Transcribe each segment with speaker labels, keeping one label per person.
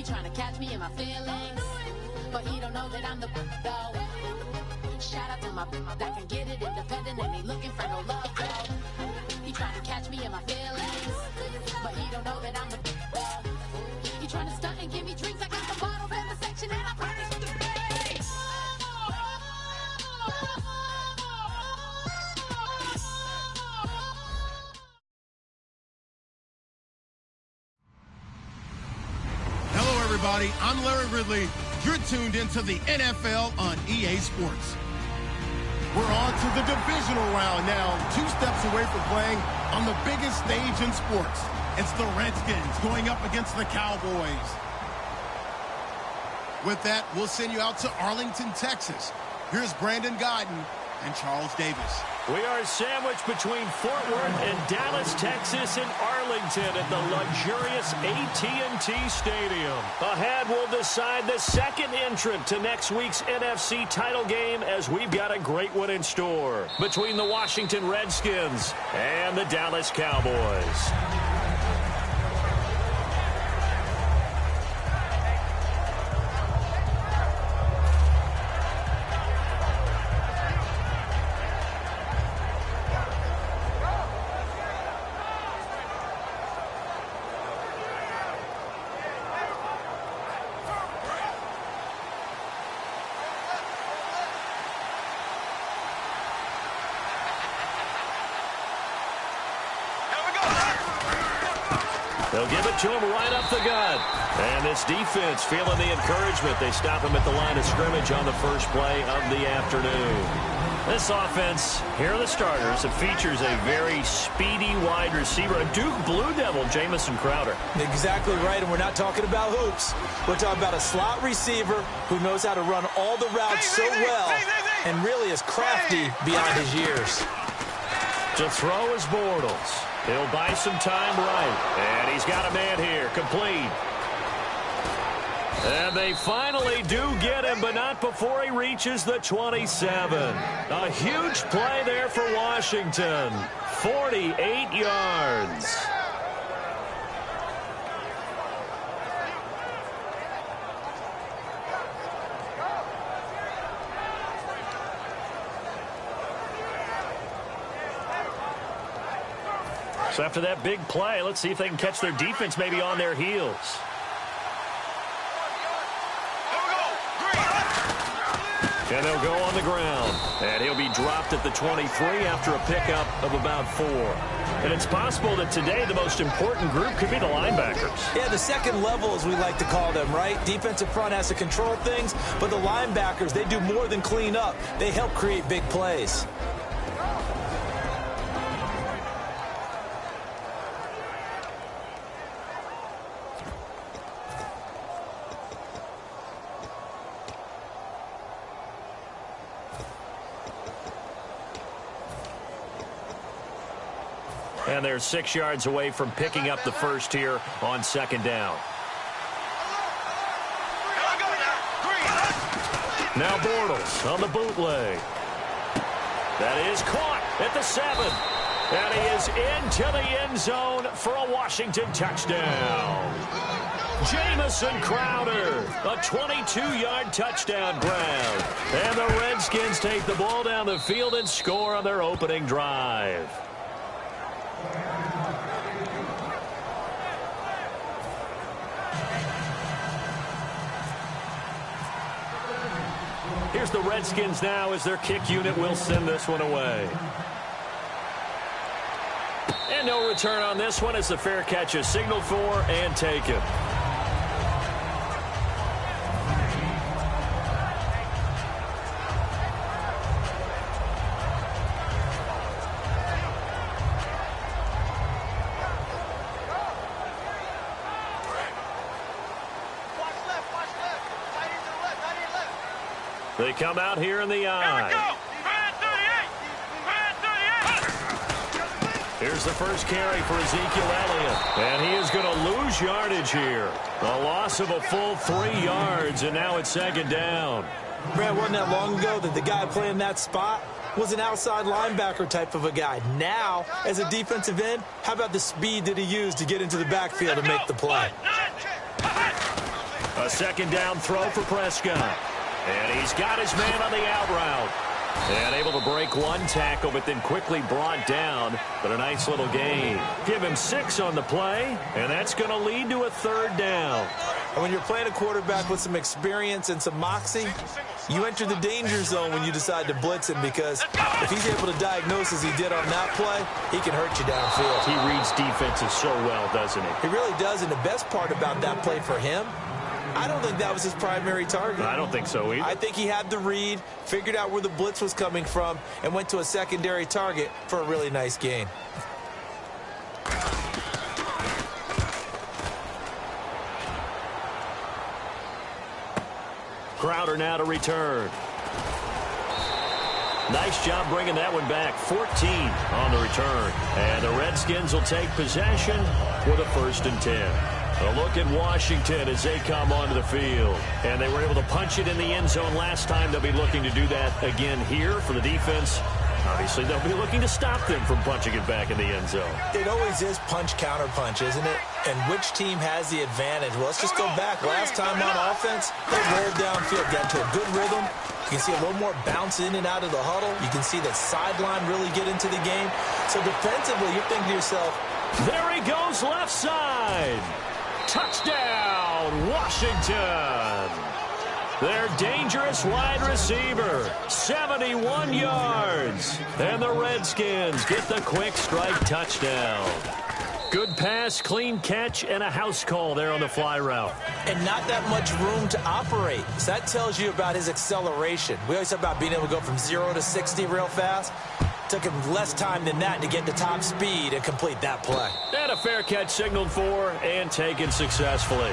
Speaker 1: He trying to catch me in my feelings, but he don't know that I'm the though. Shout out to my that can get it independent and ain't looking for no love though. He trying to catch me in my feelings, but he don't know that I'm the though. He trying to stunt and give me drinks. I got the bottles in the section and I promise to the face.
Speaker 2: Hello, everybody. I'm Larry Ridley. You're tuned into the NFL on EA Sports. We're on to the divisional round now, 2 steps away from playing on the biggest stage in sports. It's the Redskins going up against the Cowboys. With that, we'll send you out to Arlington, Texas. Here's Brandon Guyton and Charles Davis.
Speaker 3: We are sandwiched between Fort Worth and Dallas, Texas, and Arlington at the luxurious AT&T Stadium. Ahead, we'll decide the second entrant to next week's NFC title game, as we've got a great one in store between the Washington Redskins and the Dallas Cowboys. They'll give it to him right up the gut. And this defense feeling the encouragement. They stop him at the line of scrimmage on the first play of the afternoon. This offense, here are the starters. It features a very speedy wide receiver, a Duke Blue Devil, Jamison Crowder.
Speaker 4: Exactly right, and we're not talking about hoops. We're talking about a slot receiver who knows how to run all the routes so well and really is crafty beyond his years.
Speaker 3: To throw is Bortles. He'll buy some time right. And he's got a man here, complete. And they finally do get him, but not before he reaches the 27. A huge play there for Washington. 48 yards. So after that big play, let's see if they can catch their defense maybe on their heels. And they'll go on the ground. And he'll be dropped at the 23 after a pickup of about 4. And it's possible that today the most important group could be the linebackers.
Speaker 4: Yeah, the second level, as we like to call them, right? Defensive front has to control things, but the linebackers, they do more than clean up. They help create big plays.
Speaker 3: And they're 6 yards away from picking up the first here on second down. Now Bortles on the bootleg. That is caught at the 7. And he is into the end zone for a Washington touchdown. Jamison Crowder, a 22-yard touchdown grab. And the Redskins take the ball down the field and score on their opening drive. Here's the Redskins now as their kick unit will send this one away. And no return on this one as the fair catch is signaled for and taken. They come out here in the eye. Here's the first carry for Ezekiel Elliott. And he is going to lose yardage here. A loss of a full 3 yards, and now it's second down.
Speaker 4: Brad, wasn't that long ago that the guy playing that spot was an outside linebacker type of a guy. Now, as a defensive end, how about the speed that he used to get into the backfield and make the play?
Speaker 3: A second down throw for Prescott. And he's got his man on the out route. And able to break one tackle, but then quickly brought down. But a nice little gain. Give him 6 on the play, and that's going to lead to a third down.
Speaker 4: And when you're playing a quarterback with some experience and some moxie, you enter the danger zone when you decide to blitz him, because if he's able to diagnose as he did on that play, he can hurt you downfield.
Speaker 3: He reads defenses so well, doesn't he?
Speaker 4: He really does, and the best part about that play for him, I don't think that was his primary target.
Speaker 3: I don't think so either.
Speaker 4: I think he had the read, figured out where the blitz was coming from, and went to a secondary target for a really nice gain.
Speaker 3: Crowder now to return. Nice job bringing that one back. 14 on the return. And the Redskins will take possession with a 1st and 10. A look at Washington as they come onto the field. And they were able to punch it in the end zone last time. They'll be looking to do that again here for the defense. Obviously, they'll be looking to stop them from punching it back in the end zone.
Speaker 4: It always is punch-counter-punch, isn't it? And which team has the advantage? Well, let's just go back. Last time on offense, they rolled downfield, got to a good rhythm. You can see a little more bounce in and out of the huddle. You can see the sideline really get into the game. So defensively, you're thinking to yourself,
Speaker 3: there he goes left side. Touchdown, Washington. Their dangerous wide receiver, 71 yards. And the Redskins get the quick strike touchdown. Good pass, clean catch, and a house call there on the fly route.
Speaker 4: And not that much room to operate. So that tells you about his acceleration. We always talk about being able to go from 0 to 60 real fast. Took him less time than that to get to top speed and complete that play.
Speaker 3: And a fair catch signaled for and taken successfully.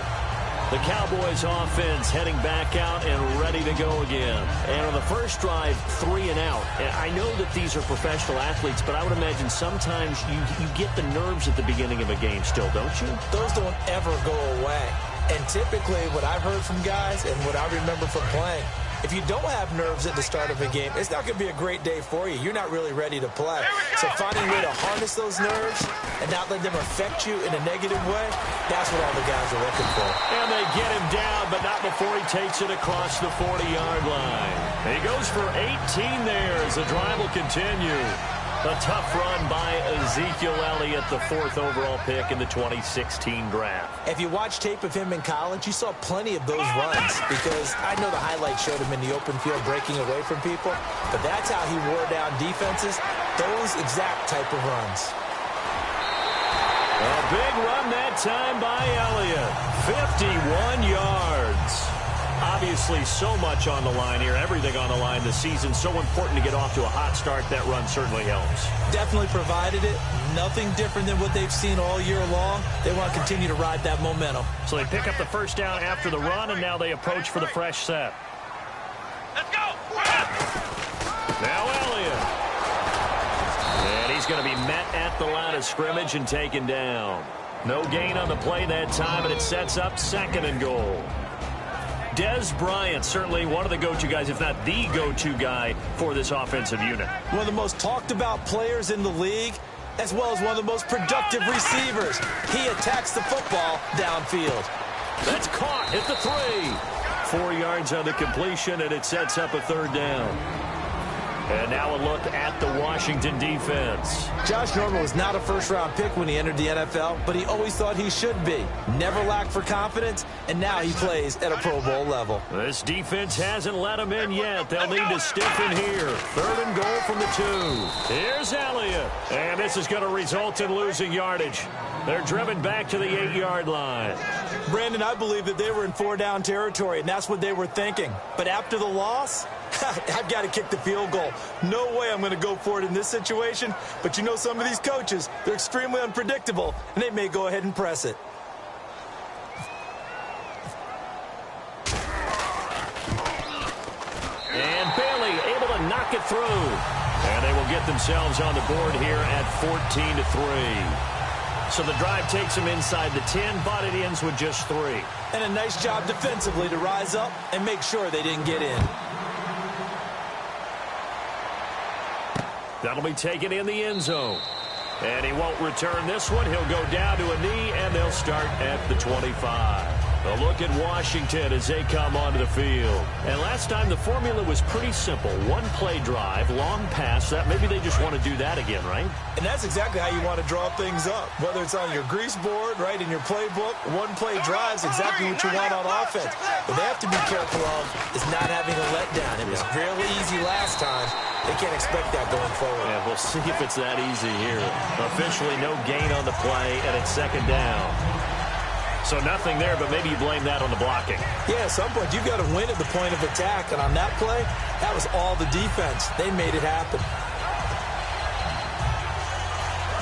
Speaker 3: The Cowboys offense heading back out and ready to go again. And on the first drive, 3 and out. And I know that these are professional athletes, but I would imagine sometimes you get the nerves at the beginning of a game still, don't you?
Speaker 4: Those don't ever go away. And typically what I've heard from guys and what I remember from playing, if you don't have nerves at the start of a game, it's not going to be a great day for you. You're not really ready to play. So finding a way to harness those nerves and not let them affect you in a negative way, that's what all the guys are looking for.
Speaker 3: And they get him down, but not before he takes it across the 40-yard line. He goes for 18 there as the drive will continue. A tough run by Ezekiel Elliott, the 4th overall pick in the 2016 draft.
Speaker 4: If you watch tape of him in college, you saw plenty of those runs, because I know the highlights showed him in the open field breaking away from people, but that's how he wore down defenses, those exact type of runs.
Speaker 3: A big run that time by Elliott, 51 yards. Obviously, so much on the line here, everything on the line this season. So important to get off to a hot start. That run certainly helps.
Speaker 4: Definitely provided it. Nothing different than what they've seen all year long. They want to continue to ride that momentum.
Speaker 3: So they pick up the first down after the run, and now they approach for the fresh set.
Speaker 5: Let's go!
Speaker 3: Now Elliott. And he's going to be met at the line of scrimmage and taken down. No gain on the play that time, and it sets up 2nd and goal. Dez Bryant, certainly one of the go-to guys, if not the go-to guy for this offensive unit.
Speaker 4: One of the most talked-about players in the league, as well as one of the most productive receivers. He attacks the football downfield.
Speaker 3: That's caught at the 3. 4 yards on the completion, and it sets up a 3rd down. And now a look at the Washington defense.
Speaker 4: Josh Norman was not a first-round pick when he entered the NFL, but he always thought he should be. Never lacked for confidence, and now he plays at a Pro Bowl level.
Speaker 3: This defense hasn't let him in yet. They'll need to stiffen here. 3rd and goal from the 2. Here's Elliott. And this is going to result in losing yardage. They're driven back to the 8-yard line.
Speaker 4: Brandon, I believe that they were in 4-down territory, and that's what they were thinking. But after the loss, I've got to kick the field goal. No way I'm going to go for it in this situation. But you know, some of these coaches, they're extremely unpredictable, and they may go ahead and press it.
Speaker 3: And Bailey able to knock it through. And they will get themselves on the board here at 14-3. So the drive takes them inside the 10, but it ends with just 3.
Speaker 4: And a nice job defensively to rise up and make sure they didn't get in.
Speaker 3: That'll be taken in the end zone. And he won't return this one. He'll go down to a knee, and they'll start at the 25. A look at Washington as they come onto the field. And last time the formula was pretty simple. One-play drive, long pass. That maybe they just want to do that again, right?
Speaker 4: And that's exactly how you want to draw things up. Whether it's on your grease board, right, in your playbook, one-play drive is exactly what you want on offense. What they have to be careful of is not having a letdown. It was really easy last time. They can't expect that going forward.
Speaker 3: Yeah, we'll see if it's that easy here. Officially no gain on the play, and it's second down. So nothing there, but maybe you blame that on the blocking.
Speaker 4: Yeah, at some point, you've got to win at the point of attack. And on that play, that was all the defense. They made it happen.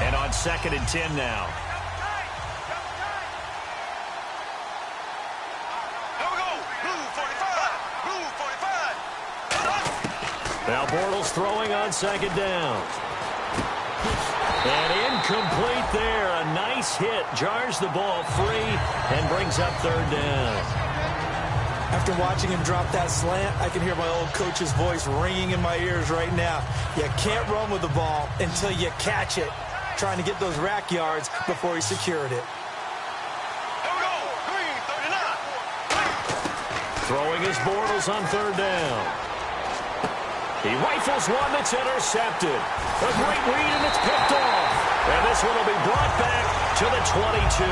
Speaker 3: And on 2nd and 10 now.
Speaker 5: Here we go. Blue 45. Blue 45.
Speaker 3: Now Bortles throwing on 2nd down. And incomplete there. A nice hit. Jars the ball free and brings up 3rd down.
Speaker 4: After watching him drop that slant, I can hear my old coach's voice ringing in my ears right now. You can't run with the ball until you catch it. Trying to get those rack yards before he secured it.
Speaker 5: Here we go. Green 39.
Speaker 3: Throwing his Bortles on 3rd down. He rifles one that's intercepted. A great read, and it's picked off. And this one will be brought back to the 22.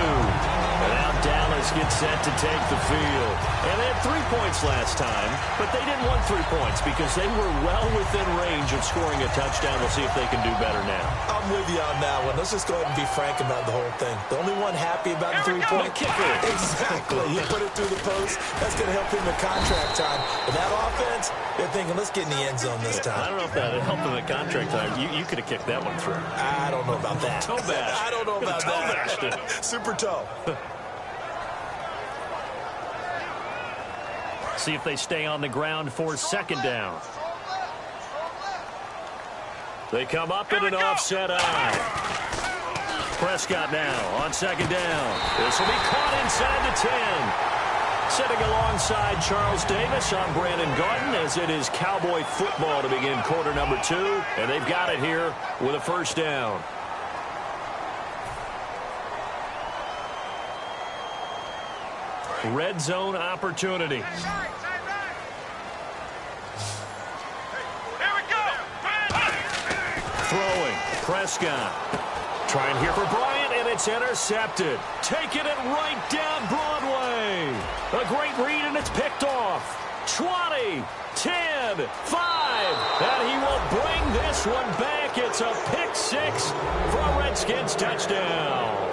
Speaker 3: And now Dallas gets set to take the field. And they had 3 points last time, but they didn't want 3 points because they were well within range of scoring a touchdown. We'll see if they can do better now.
Speaker 4: I'm with you on that one. Let's just go ahead and be frank about the whole thing. The only one happy about the 3-point
Speaker 3: kicker.
Speaker 4: Exactly. You put it through the post. That's going to help him in contract time. But that offense, they're thinking, let's get in the end zone this time.
Speaker 3: I don't know if that helped him at contract time. You could have kicked that one through.
Speaker 4: I don't know about that.
Speaker 3: Toe bash.
Speaker 4: I don't know about
Speaker 3: Toe bashed
Speaker 4: that.
Speaker 3: it.
Speaker 4: Super toe.
Speaker 3: See if they stay on the ground for 2nd down. They come up in an offset eye. Prescott now on 2nd down. This will be caught inside the 10. Sitting alongside Charles Davis, I'm Brandon Garden, as it is Cowboy football to begin quarter number 2. And they've got it here with a 1st down. Red zone opportunity.
Speaker 5: Here we go.
Speaker 3: Throwing. Prescott. Trying here for Bryant, and it's intercepted. Taking it right down Broadway. A great read, and it's picked off. 20, 10, 5. And he will bring this one back. It's a pick 6 for a Redskins touchdown.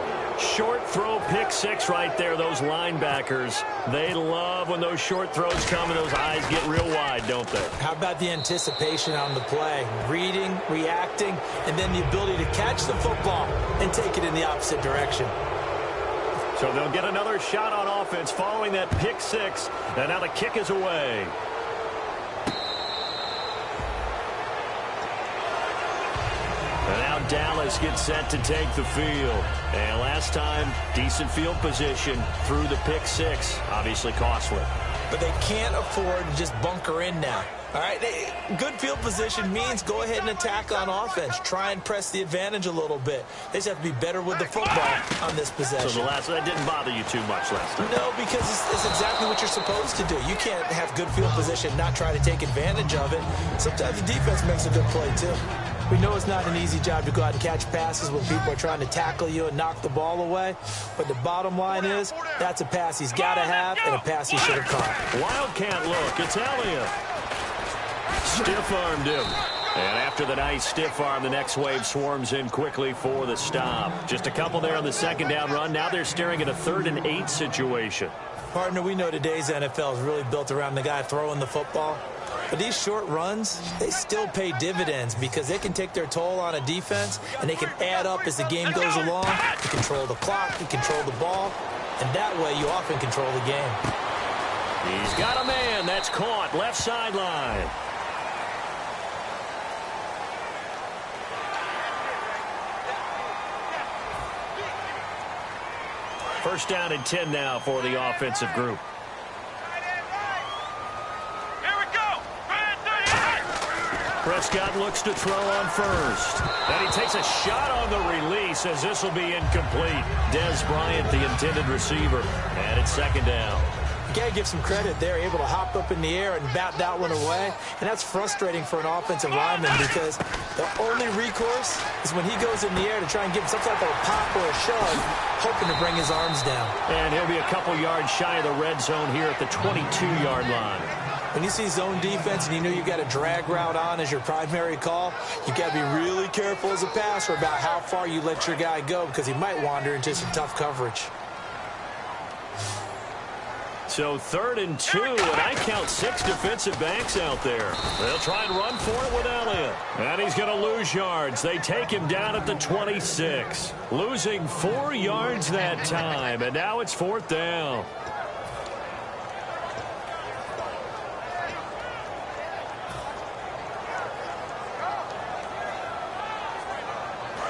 Speaker 3: Short throw, pick 6 right there. Those linebackers, they love when those short throws come and those eyes get real wide, don't they?
Speaker 4: How about the anticipation on the play? Reading, reacting, and then the ability to catch the football and take it in the opposite direction.
Speaker 3: So they'll get another shot on offense following that pick 6, and now the kick is away. And now Dallas gets set to take the field. And last time, decent field position through the pick 6. Obviously costly.
Speaker 4: But they can't afford to just bunker in now. All right, good field position means go ahead and attack on offense. Try and press the advantage a little bit. They just have to be better with the football on this possession.
Speaker 3: So that didn't bother you too much last time?
Speaker 4: No, because it's exactly what you're supposed to do. You can't have good field position, not try to take advantage of it. Sometimes the defense makes a good play, too. We know it's not an easy job to go out and catch passes when people are trying to tackle you and knock the ball away. But the bottom line is, that's a pass he's got to have and a pass he should have caught.
Speaker 3: Wildcat look. It's Elliott. Stiff-armed him. And after the nice stiff arm, the next wave swarms in quickly for the stop. Just a couple there on the 2nd down run. Now they're staring at a 3rd and 8 situation.
Speaker 4: Partner, we know today's NFL is really built around the guy throwing the football. But these short runs, they still pay dividends because they can take their toll on a defense and they can add up as the game goes along. You control the clock, you control the ball, and that way you often control the game.
Speaker 3: He's got a man. That's caught. Left sideline. First down and 10 now for the offensive group.
Speaker 5: Here we go.
Speaker 3: Prescott looks to throw on first. And he takes a shot on the release as this will be incomplete. Dez Bryant, the intended receiver. And it's second down.
Speaker 4: You got to give some credit there, able to hop up in the air and bat that one away. And that's frustrating for an offensive lineman because the only recourse is when he goes in the air to try and give some type of a pop or a shove, hoping to bring his arms down.
Speaker 3: And he'll be a couple yards shy of the red zone here at the 22-yard line.
Speaker 4: When you see zone defense and you know you've got a drag route on as your primary call, you've got to be really careful as a passer about how far you let your guy go because he might wander into some tough coverage.
Speaker 3: So 3rd and 2, and I count 6 defensive backs out there. They'll try and run for it with Elliott. And he's going to lose yards. They take him down at the 26. Losing 4 yards that time, and now it's 4th down.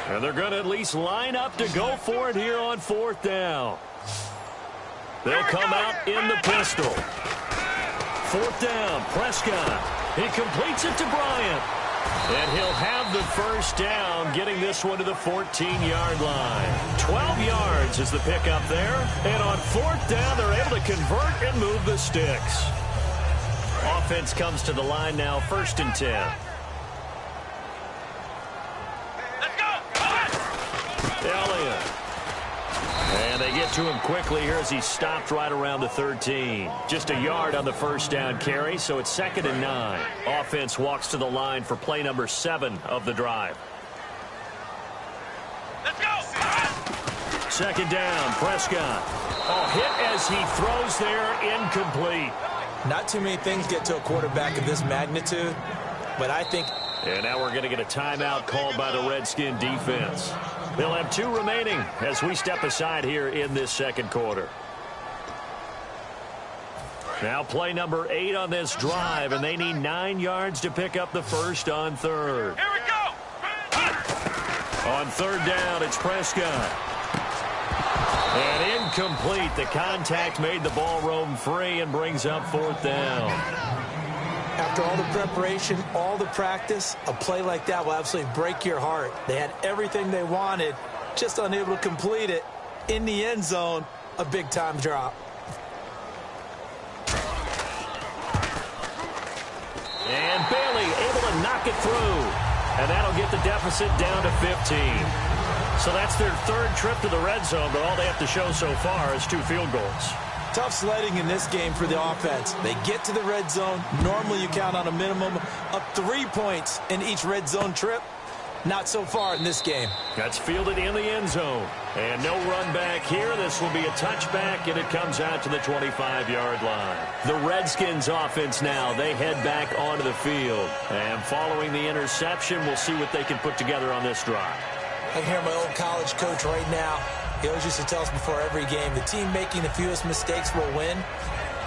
Speaker 3: And they're going to at least line up to go for it here on 4th down. They'll come out in the pistol. 4th down, Prescott. He completes it to Bryant. And he'll have the first down, getting this one to the 14-yard line. 12 yards is the pickup there. And on 4th down, they're able to convert and move the sticks. Offense comes to the line now, 1st and 10. Elliott. And they get to him quickly here as he stopped right around the 13. Just a yard on the first down carry, so it's 2nd and 9. Offense walks to the line for play number 7 of the drive.
Speaker 5: Let's go.
Speaker 3: 2nd down, Prescott. Oh, hit as he throws there, incomplete.
Speaker 4: Not too many things get to a quarterback of this magnitude, but I think...
Speaker 3: And now we're going to get a timeout called by the Redskin defense. They'll have 2 remaining as we step aside here in this 2nd quarter. Now play number 8 on this drive, and they need 9 yards to pick up the first on 3rd.
Speaker 5: Here we go.
Speaker 3: On 3rd down, it's Prescott. And incomplete. The contact made the ball roam free and brings up 4th down.
Speaker 4: After all the preparation, all the practice, a play like that will absolutely break your heart. They had everything they wanted, just unable to complete it. In the end zone, a big-time drop.
Speaker 3: And Bailey able to knock it through. And that'll get the deficit down to 15. So that's their 3rd trip to the red zone, but all they have to show so far is 2 field goals.
Speaker 4: Tough sledding in this game for the offense. They get to the red zone. Normally you count on a minimum of 3 points in each red zone trip. Not so far in this game.
Speaker 3: That's fielded in the end zone. And no run back here. This will be a touchback, and it comes out to the 25-yard line. The Redskins offense now, they head back onto the field. And following the interception, we'll see what they can put together on this drive.
Speaker 4: I can hear my old college coach right now. He always used to tell us before every game, the team making the fewest mistakes will win.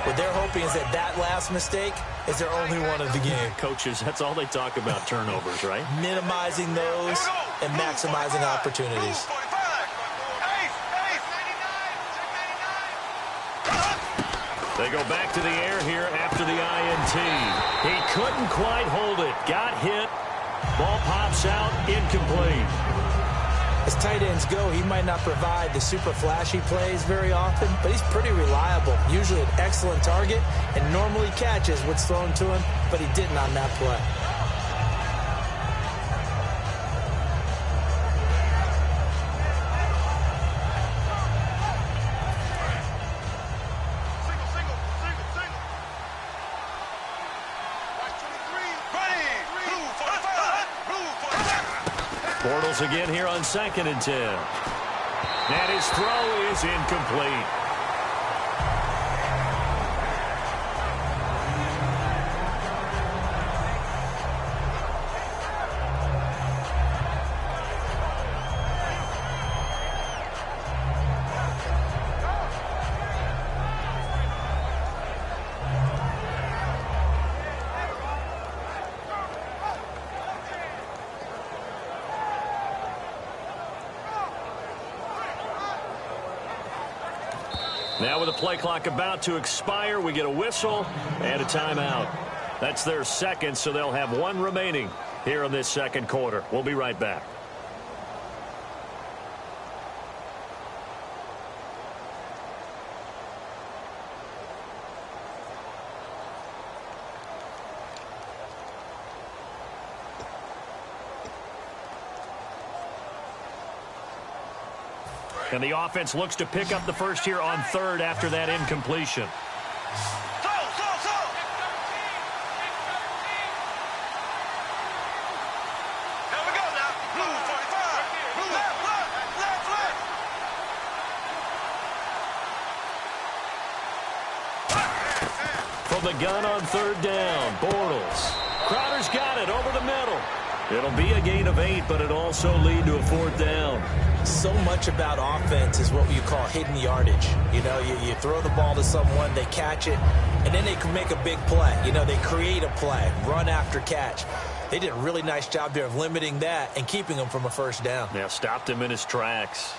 Speaker 4: What they're hoping is that that last mistake is their only one of the game.
Speaker 3: Coaches, that's all they talk about, turnovers, right?
Speaker 4: Minimizing those and maximizing opportunities.
Speaker 3: They go back to the air here after the INT. He couldn't quite hold it. Got hit. Ball pops out, incomplete.
Speaker 4: As tight ends go, he might not provide the super flashy plays very often, but he's pretty reliable. Usually an excellent target and normally catches what's thrown to him, but he didn't on that play.
Speaker 3: Bortles again here on 2nd and 10. And his throw is incomplete. Now with the play clock about to expire, we get a whistle and a timeout. That's their second, so they'll have one remaining here in this second quarter. We'll be right back. And the offense looks to pick up the first here on third after that incompletion. From the gun on third down, Bortles. Crowder's got it over the middle. It'll be a gain of 8, but it'll also lead to a fourth down.
Speaker 4: So much about offense is what you call hidden yardage. You know, you throw the ball to someone, they catch it, and then they can make a big play. You know, they create a play, run after catch. They did a really nice job there of limiting that and keeping him from a first down.
Speaker 3: Yeah, stopped him in his tracks.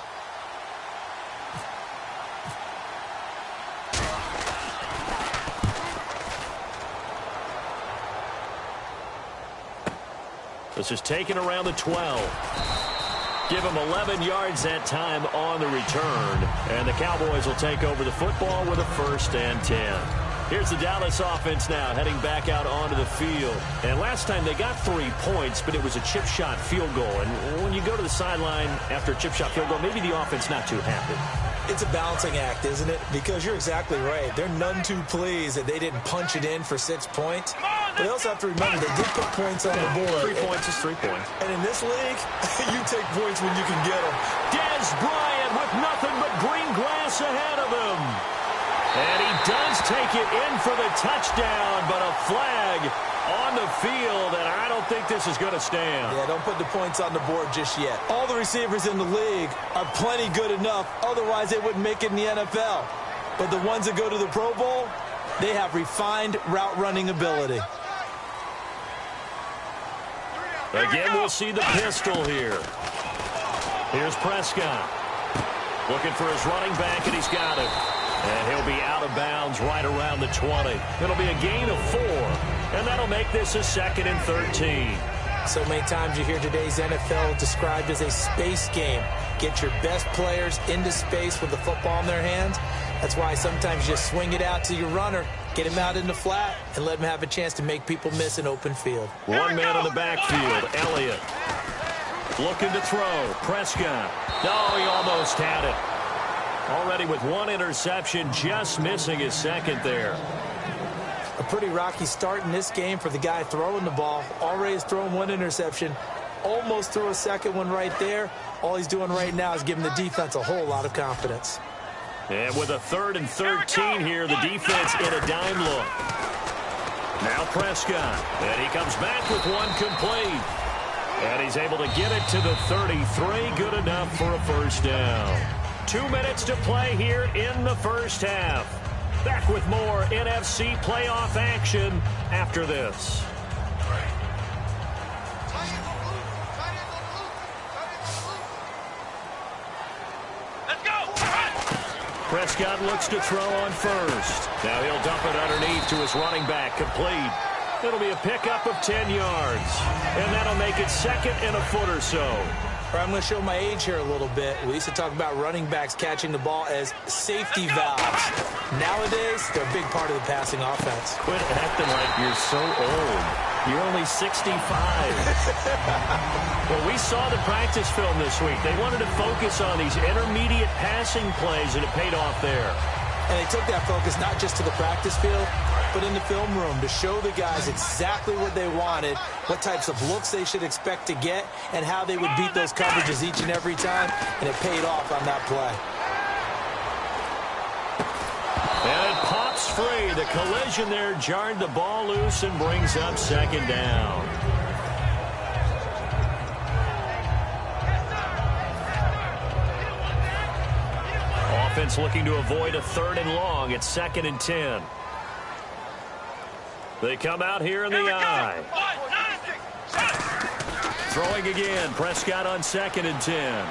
Speaker 3: This is taken around the 12. Give him 11 yards that time on the return. And the Cowboys will take over the football with a 1st and 10. Here's the Dallas offense now heading back out onto the field. And last time they got 3 points, but it was a chip shot field goal. And when you go to the sideline after a chip shot field goal, maybe the offense not too happy.
Speaker 4: It's a balancing act, isn't it? Because you're exactly right. They're none too pleased that they didn't punch it in for 6 points. But they also have to remember they did put points on the board.
Speaker 3: 3 points is 3 points.
Speaker 4: And in this league, you take points when you can get them.
Speaker 3: Dez Bryant with nothing but green grass ahead of him. And he does take it in for the touchdown, but a flag on the field, and I don't think this is going to stand.
Speaker 4: Yeah, don't put the points on the board just yet. All the receivers in the league are plenty good enough. Otherwise, they wouldn't make it in the NFL. But the ones that go to the Pro Bowl, they have refined route running ability.
Speaker 3: Again, we'll see the pistol here. Here's Prescott. Looking for his running back, and he's got it. And he'll be out of bounds right around the 20. It'll be a gain of 4, and that'll make this a 2nd and 13.
Speaker 4: So many times you hear today's NFL described as a space game. Get your best players into space with the football in their hands. That's why sometimes you just swing it out to your runner, get him out in the flat, and let him have a chance to make people miss an open field.
Speaker 3: One man on the backfield, Elliott. Looking to throw, Prescott. No, he almost had it. Already with 1 interception, just missing his 2nd there.
Speaker 4: A pretty rocky start in this game for the guy throwing the ball. Already has thrown 1 interception. Almost threw a 2nd one right there. All he's doing right now is giving the defense a whole lot of confidence.
Speaker 3: And with a 3rd and 13 here, the defense in a dime look. Now Prescott. And he comes back with 1 complete. And he's able to get it to the 33. Good enough for a first down. 2 minutes to play here in the first half. Back with more NFC playoff action after this.
Speaker 5: Let's go!
Speaker 3: Prescott looks to throw on first. Now he'll dump it underneath to his running back. Complete. It'll be a pickup of 10 yards. And that'll make it 2nd and a foot or so.
Speaker 4: I'm going to show my age here a little bit. We used to talk about running backs catching the ball as safety valves. Nowadays, they're a big part of the passing offense.
Speaker 3: Quit acting like you're so old. You're only 65. Well, we saw the practice film this week. They wanted to focus on these intermediate passing plays, and it paid off there.
Speaker 4: And they took that focus not just to the practice field, but in the film room to show the guys exactly what they wanted, what types of looks they should expect to get, and how they would beat those coverages each and every time, and it paid off on that play.
Speaker 3: And it pops free. The collision there jarred the ball loose and brings up 2nd down. Offense looking to avoid a 3rd and long. It's 2nd and 10. They come out here in the eye. Throwing again. Prescott on 2nd and 10.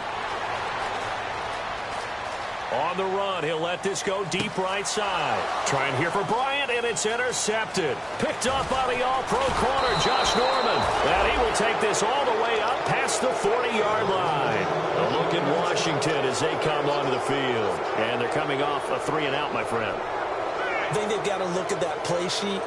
Speaker 3: On the run, he'll let this go deep right side. Trying here for Bryant. it, and it's intercepted. Picked off by the all-pro corner, Josh Norman. And he will take this all the way up past the 40-yard line. A look at Washington as they come onto the field. And they're coming off a 3-and-out, my friend.
Speaker 4: I think they've got to look at that play sheet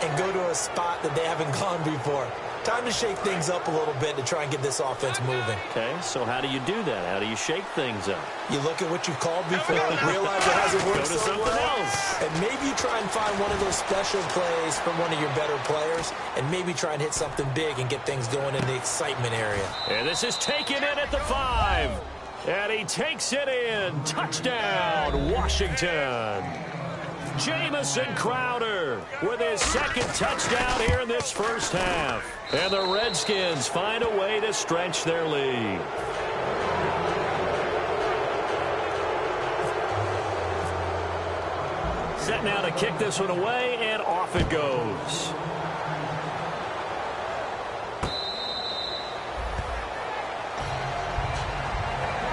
Speaker 4: and go to a spot that they haven't gone before. Time to shake things up a little bit to try and get this offense moving.
Speaker 3: Okay, so how do you do that? How do you shake things up?
Speaker 4: You look at what you've called before, realize it hasn't worked
Speaker 3: Go to
Speaker 4: so
Speaker 3: something
Speaker 4: well,
Speaker 3: else.
Speaker 4: and maybe you try and find one of those special plays from one of your better players, and maybe try and hit something big and get things going in the excitement area.
Speaker 3: And this is taken in at the 5. And he takes it in. Touchdown, Washington. Jamison Crowder with his second touchdown here in this first half. And the Redskins find a way to stretch their lead. Set now to kick this one away, and off it goes.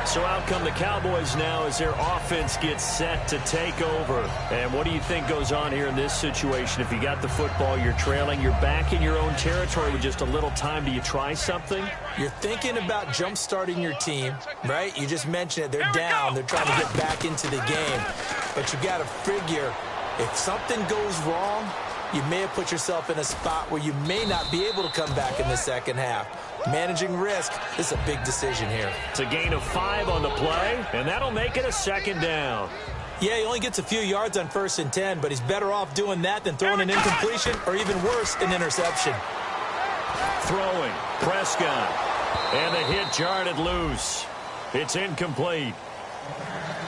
Speaker 3: So out come the Cowboys now as their offense gets set to take over. And what do you think goes on here in this situation? If you got the football, you're trailing, you're back in your own territory with just a little time. Do you try something?
Speaker 4: You're thinking about jump-starting your team, right? You just mentioned it. They're down. They're trying to get back into the game. But you got to figure if something goes wrong, you may have put yourself in a spot where you may not be able to come back in the second half. Managing risk is a big decision here.
Speaker 3: It's a gain of 5 on the play, and that'll make it a second down.
Speaker 4: Yeah, he only gets a few yards on 1st and 10, but he's better off doing that than throwing an incompletion or even worse, an interception.
Speaker 3: Throwing, Prescott, and the hit jarred it loose. It's incomplete.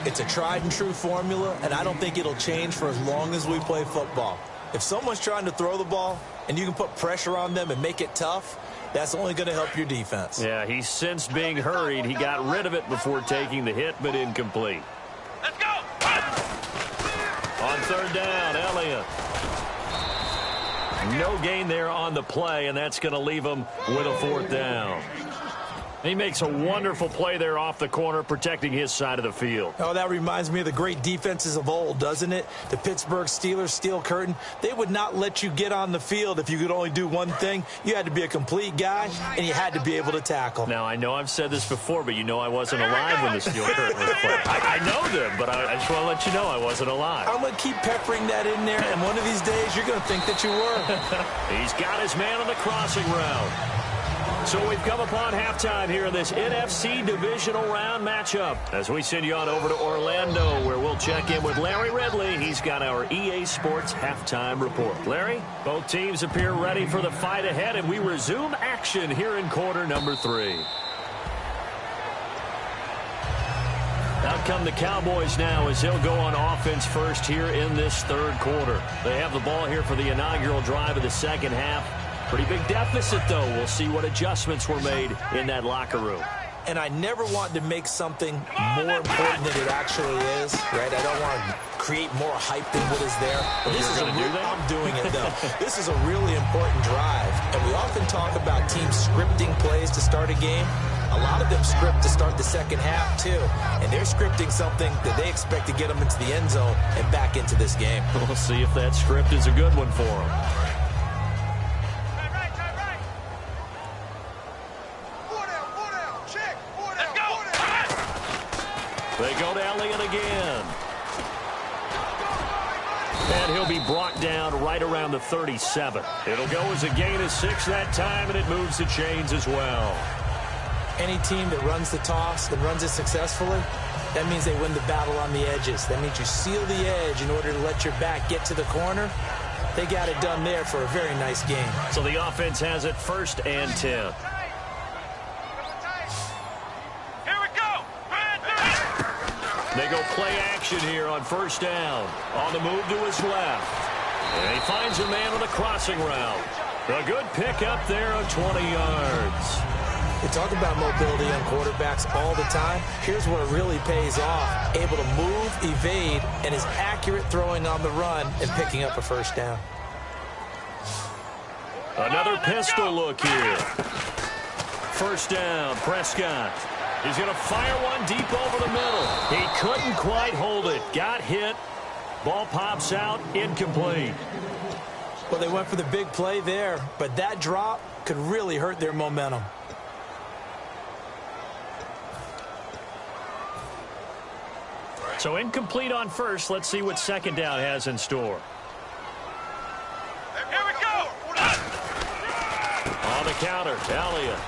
Speaker 4: It's a tried-and-true formula, and I don't think it'll change for as long as we play football. If someone's trying to throw the ball and you can put pressure on them and make it tough, that's only going to help your defense.
Speaker 3: Yeah, he's since being hurried. He got rid of it before taking the hit, but incomplete.
Speaker 5: Let's go!
Speaker 3: On 3rd down, Elliott. No gain there on the play, and that's going to leave him with a 4th down. He makes a wonderful play there off the corner, protecting his side of the field.
Speaker 4: Oh, that reminds me of the great defenses of old, doesn't it? The Pittsburgh Steelers steel curtain. They would not let you get on the field if you could only do one thing. You had to be a complete guy, and you had to be able to tackle.
Speaker 3: Now, I know I've said this before, but you know I wasn't alive when the steel curtain was played. I know them, but I just want to let you know I wasn't alive.
Speaker 4: I'm going to keep peppering that in there, and one of these days you're going to think that you were.
Speaker 3: He's got his man on the crossing route. So we've come upon halftime here in this NFC divisional round matchup as we send you on over to Orlando, where we'll check in with Larry Ridley. He's got our EA Sports halftime report. Larry, both teams appear ready for the fight ahead, and we resume action here in quarter number 3. Out come the Cowboys now as they'll go on offense first here in this 3rd quarter. They have the ball here for the inaugural drive of the second half. Pretty big deficit, though. We'll see what adjustments were made in that locker room.
Speaker 4: And I never want to make something more important than it actually is, right? I don't want to create more hype than what is there. But this is I'm doing it, though. This is a really important drive. And we often talk about teams scripting plays to start a game. A lot of them script to start the second half, too. And they're scripting something that they expect to get them into the end zone and back into this game.
Speaker 3: We'll see if that script is a good one for them. They go to Elliott again. And he'll be brought down right around the 37. It'll go as a gain of 6 that time, and it moves the chains as well.
Speaker 4: Any team that runs the toss and runs it successfully, that means they win the battle on the edges. That means you seal the edge in order to let your back get to the corner. They got it done there for a very nice game.
Speaker 3: So the offense has it 1st and 10. They go play action here on 1st down. On the move to his left. And he finds a man on the crossing route. A good pickup there of 20 yards.
Speaker 4: We talk about mobility on quarterbacks all the time. Here's where it really pays off. Able to move, evade, and is accurate throwing on the run and picking up a 1st down.
Speaker 3: Another pistol look here. 1st down, Prescott. He's going to fire one deep over the middle. He couldn't quite hold it. Got hit, Ball pops out, incomplete.
Speaker 4: Well, they went for the big play there, but that drop could really hurt their momentum.
Speaker 3: So incomplete on first. Let's see what second down has in store.
Speaker 5: Here we go.
Speaker 3: On the counter, Elliott.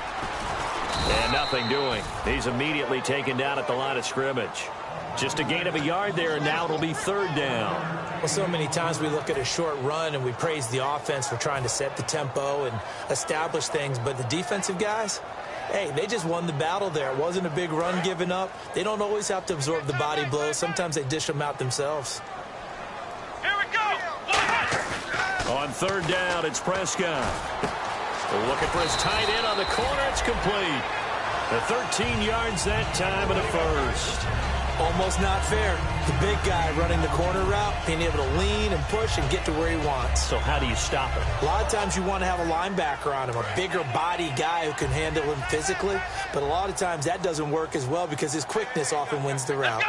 Speaker 3: And nothing doing. He's immediately taken down at the line of scrimmage. Just a gain of a yard there, and now it'll be third down.
Speaker 4: Well, so many times we look at a short run and we praise the offense for trying to set the tempo and establish things, but the defensive guys, hey, they just won the battle there. It wasn't a big run given up. They don't always have to absorb the body blows. Sometimes they dish them out themselves.
Speaker 5: Here we go.
Speaker 3: On third down, it's Prescott. They're looking for his tight end on the corner. It's complete. The 13 yards that time and a first.
Speaker 4: Almost not fair. The big guy running the corner route, being able to lean and push and get to where he wants.
Speaker 3: So how do you stop it?
Speaker 4: A lot of times you want to have a linebacker on him, a bigger body guy who can handle him physically. But a lot of times that doesn't work as well because his quickness often wins the route.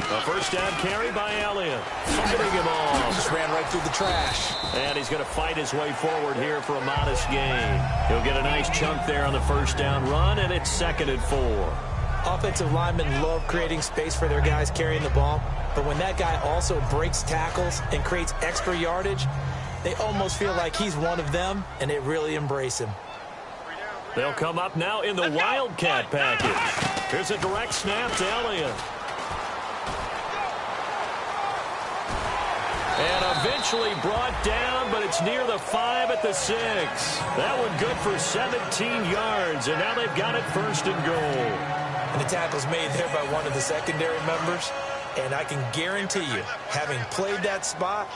Speaker 3: A first down carry by Elliott. Fighting him off.
Speaker 4: Just ran right through the trash.
Speaker 3: And he's going to fight his way forward here for a modest gain. He'll get a nice chunk there on the first down run, and it's 2nd and 4.
Speaker 4: Offensive linemen love creating space for their guys carrying the ball, but when that guy also breaks tackles and creates extra yardage, they almost feel like he's one of them, and they really embrace him.
Speaker 3: They'll come up now in the Wildcat package. Here's a direct snap to Elliott. And eventually brought down, but it's near the 5 at the 6. That one good for 17 yards, and now they've got it 1st and goal.
Speaker 4: And the tackle's made there by one of the secondary members. And I can guarantee you, having played that spot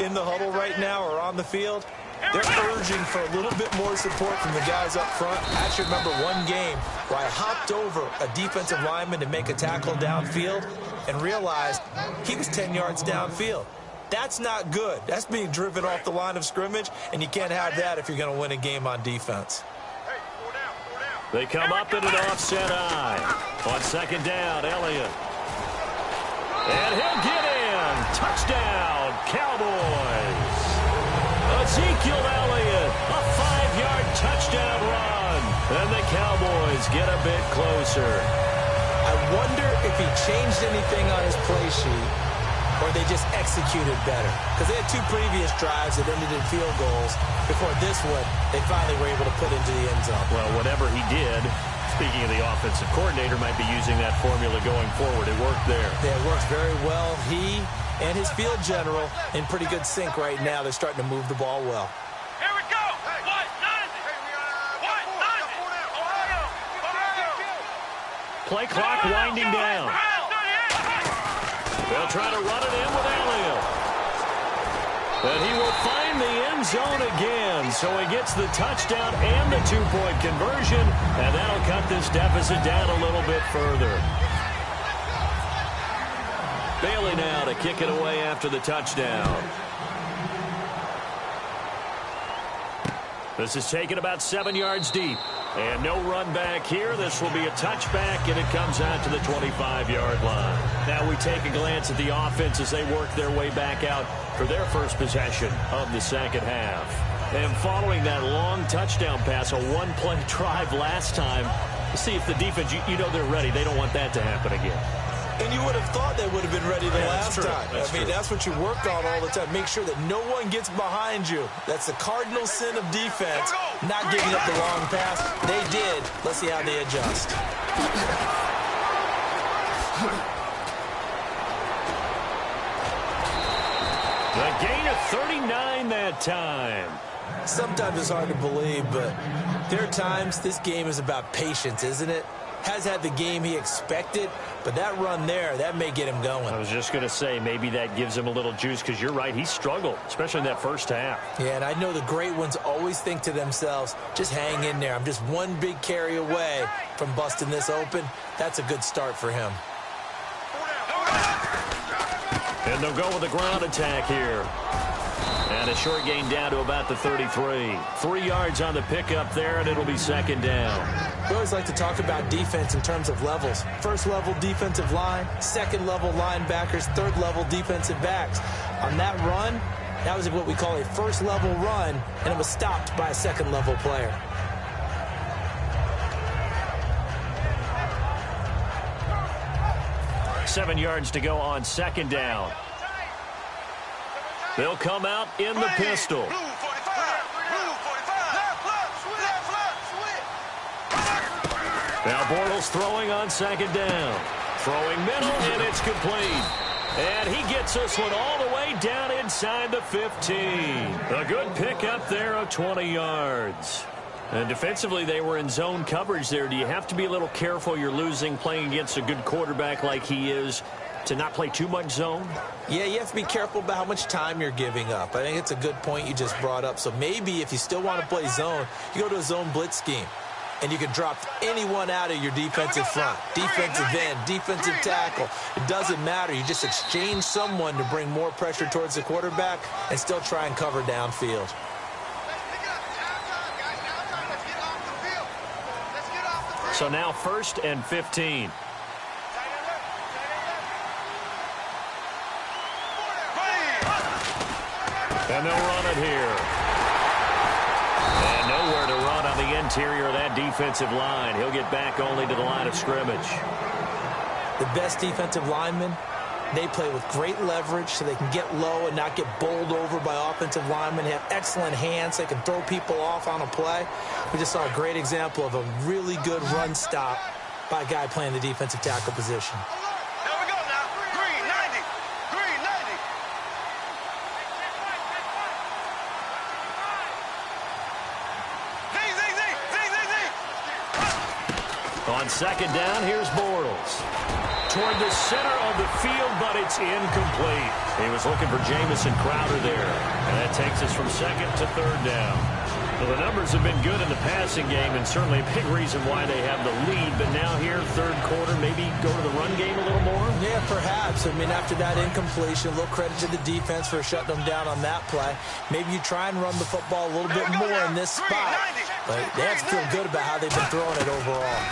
Speaker 4: in the huddle right now or on the field, they're urging for a little bit more support from the guys up front. I actually remember one game where I hopped over a defensive lineman to make a tackle downfield and realized he was 10 yards downfield. That's not good. That's being driven off the line of scrimmage, and you can't have that if you're going to win a game on defense.
Speaker 3: They come up in an offset eye. On second down, Elliott. And he'll get in. Touchdown, Cowboys. Ezekiel Elliott, a 5-yard touchdown run. And the Cowboys get a bit closer.
Speaker 4: I wonder if he changed anything on his play sheet or they just executed better. Because they had 2 previous drives that ended in field goals. Before this one, they finally were able to put into the end zone.
Speaker 3: Well, whatever he did, speaking of the offensive coordinator, might be using that formula going forward. It worked there.
Speaker 4: Yeah, it works very well. He and his field general in pretty good sync right now. They're starting to move the ball well.
Speaker 5: Here we go. What? Ohio.
Speaker 3: Play clock winding down. They'll try to run it in with Elliott. But he will find the end zone again. So he gets the touchdown and the 2-point conversion. And that'll cut this deficit down a little bit further. Bailey now to kick it away after the touchdown. This is taken about 7 yards deep. And no run back here. This will be a touchback, and it comes out to the 25-yard line. Now we take a glance at the offense as they work their way back out for their first possession of the second half. And following that long touchdown pass, a one-play drive last time, we'll see if the defense, you know they're ready. They don't want that to happen again.
Speaker 4: And you would have thought they would have been ready the last time.
Speaker 3: That's
Speaker 4: what you work on all the time. Make sure that no one gets behind you. That's the cardinal sin of defense, not giving up the long pass. They did. Let's see how they adjust.
Speaker 3: The gain of 39 that time.
Speaker 4: Sometimes it's hard to believe, but there are times this game is about patience, isn't it? Has had the game he expected, but that run there, that may get him going.
Speaker 3: I was just going to say, maybe that gives him a little juice, because you're right, he struggled, especially in that first half.
Speaker 4: Yeah, and I know the great ones always think to themselves, just hang in there. I'm just one big carry away from busting this open. That's a good start for him.
Speaker 3: And they'll go with a ground attack here. And And a short gain down to about the 33. 3 yards on the pickup there, and it'll be second down.
Speaker 4: We always like to talk about defense in terms of levels. First level defensive line, second level linebackers, third level defensive backs. On that run, that was what we call a first level run, and it was stopped by a second level player.
Speaker 3: Seven yards to go on second down. They'll come out in the pistol. Now Bortles throwing on second down. Throwing middle, and it's complete. And he gets this one all the way down inside the 15. A good pickup there of 20 yards. And defensively, they were in zone coverage there. Do you have to be a little careful? You're losing playing against a good quarterback like he is to not play too much zone?
Speaker 4: Yeah, you have to be careful about how much time you're giving up. I think it's a good point you just brought up. So maybe if you still want to play zone, you go to a zone blitz scheme. And you can drop anyone out of your defensive front. Defensive end, defensive tackle. It doesn't matter. You just exchange someone to bring more pressure towards the quarterback and still try and cover downfield.
Speaker 3: So now 1st and 15. And they'll run it here. And nowhere to run on the interior of that defensive line. He'll get back only to the line of scrimmage.
Speaker 4: The best defensive linemen, they play with great leverage so they can get low and not get bowled over by offensive linemen. They have excellent hands. They can throw people off on a play. We just saw a great example of a really good run stop by a guy playing the defensive tackle position.
Speaker 5: There we go now. Green 90. Green 90.
Speaker 3: On second down, here's Bortles. Toward the center of the field, but it's incomplete. He was looking for Jamison Crowder there. And that takes us from second to third down. Well, the numbers have been good in the passing game, and certainly a big reason why they have the lead. But now here, third quarter, maybe go to the run game a little more?
Speaker 4: Yeah, perhaps. I mean, after that incompletion, a little credit to the defense for shutting them down on that play. Maybe you try and run the football a little bit more in this spot. But they have to feel good about how they've been throwing it overall.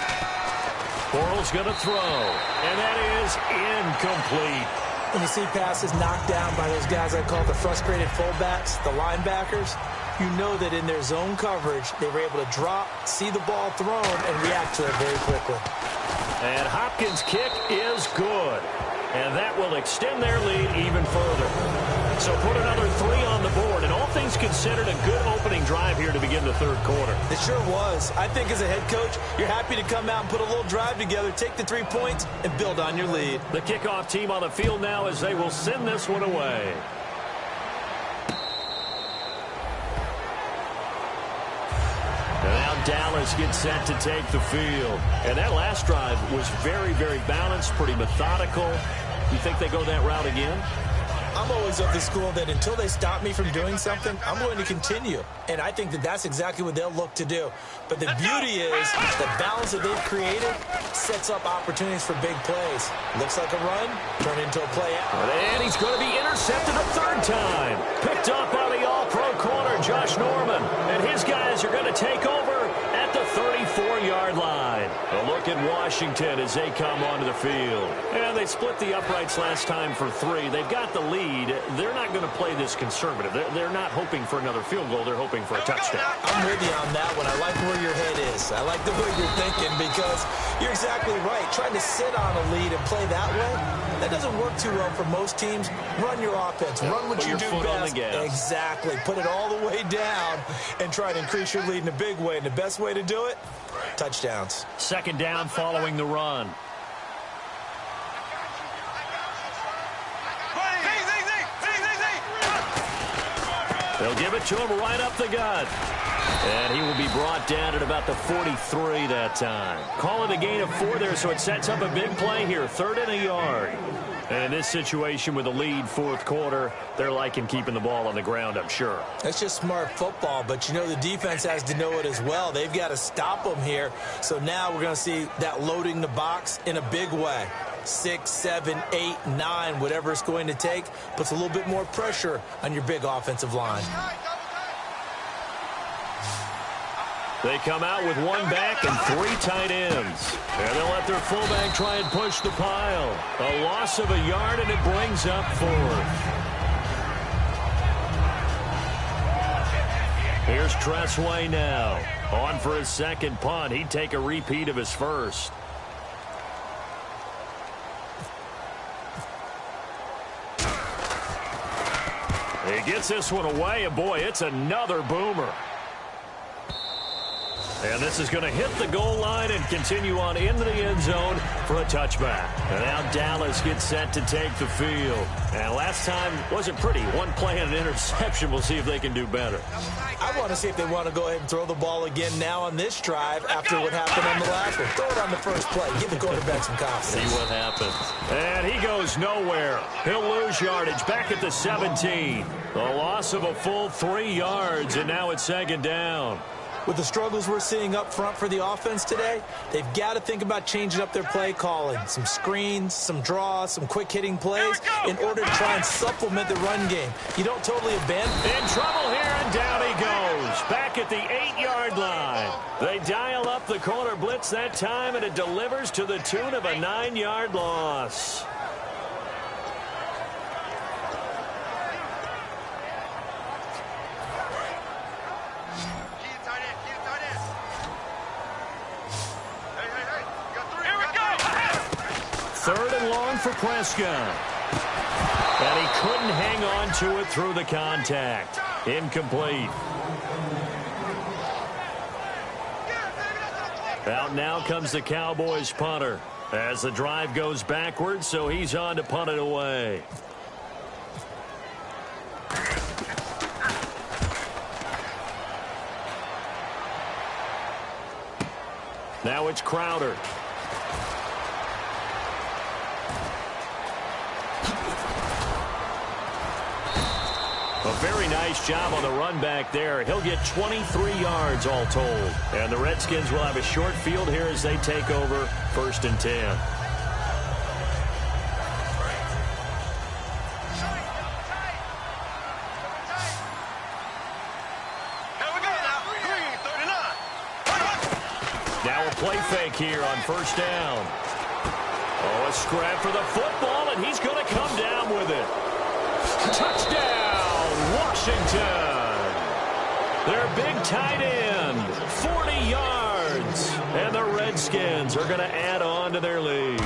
Speaker 3: Bortles going to throw, and that is incomplete.
Speaker 4: When you see passes knocked down by those guys I call the frustrated fullbacks, the linebackers, you know that in their zone coverage, they were able to drop, see the ball thrown, and react to it very quickly.
Speaker 3: And Hopkins' kick is good. And that will extend their lead even further. So put another 3 on the board. And all things considered, a good opening drive here to begin the third quarter.
Speaker 4: It sure was. I think as a head coach, you're happy to come out and put a little drive together, take the 3 points, and build on your lead.
Speaker 3: The kickoff team on the field now as they will send this one away. And now Dallas gets set to take the field. And that last drive was very, very balanced, pretty methodical. You think they go that route again?
Speaker 4: I'm always of the school that until they stop me from doing something, I'm going to continue. And I think that that's exactly what they'll look to do. But the beauty is the balance that they've created sets up opportunities for big plays. Looks like a run, turn into a play out.
Speaker 3: And he's going to be intercepted a third time. Picked up by the all-pro corner, Josh Norman. And his guys are going to take over at the 34-yard line. A look at Washington as they come onto the field. And they split the uprights last time for 3. They've got the lead. They're not going to play this conservative. They're not hoping for another field goal. They're hoping for a touchdown.
Speaker 4: I'm with you on that one. I like where your head is. I like the way you're thinking because you're exactly right. Trying to sit on a lead and play that way, that doesn't work too well for most teams. Run your offense. Run what you do best. Exactly. Put it all the way down and try to increase your lead in a big way. And the best way to do it, touchdowns.
Speaker 3: Second down following the run. They'll give it to him right up the gut. And he will be brought down at about the 43 that time. Call it a gain of 4 there, so it sets up a big play here. 3rd and a yard. And in this situation with a lead fourth quarter, they're liking keeping the ball on the ground, I'm sure.
Speaker 4: That's just smart football, but you know the defense has to know it as well. They've got to stop them here. So now we're going to see that loading the box in a big way. 6, 7, 8, 9, whatever it's going to take, puts a little bit more pressure on your big offensive line.
Speaker 3: They come out with one back and 3 tight ends. And they'll let their fullback try and push the pile. A loss of a yard, and it brings up 4th. Here's Tressway now. On for his second punt. He'd take a repeat of his first. He gets this one away, and boy, it's another boomer. And this is going to hit the goal line and continue on into the end zone for a touchback. And now Dallas gets set to take the field. And last time wasn't pretty. One play and an interception. We'll see if they can do better.
Speaker 4: I want to see if they want to go ahead and throw the ball again now on this drive after what happened on the last one. Throw it on the first play. Give the quarterback some confidence.
Speaker 3: See what happens. And he goes nowhere. He'll lose yardage back at the 17. A loss of a full 3 yards, and now it's second down.
Speaker 4: With the struggles we're seeing up front for the offense today, they've got to think about changing up their play calling. Some screens, some draws, some quick-hitting plays in order to try and supplement the run game. You don't totally abandon.
Speaker 3: In trouble here, and down he goes. Back at the 8-yard line. They dial up the corner blitz that time, and it delivers to the tune of a 9-yard loss. Third and long for Prescott. And he couldn't hang on to it through the contact. Incomplete. Out now comes the Cowboys punter as the drive goes backwards, so he's on to punt it away. Now it's Crowder. A very nice job on the run back there. He'll get 23 yards all told. And the Redskins will have a short field here as they take over 1st and 10. Now a play fake here on 1st down. Oh, a scrap for the football, and he's going to come down with it. Touchdown! Washington. Their big tight end, 40 yards. And the Redskins are going to add on to their lead.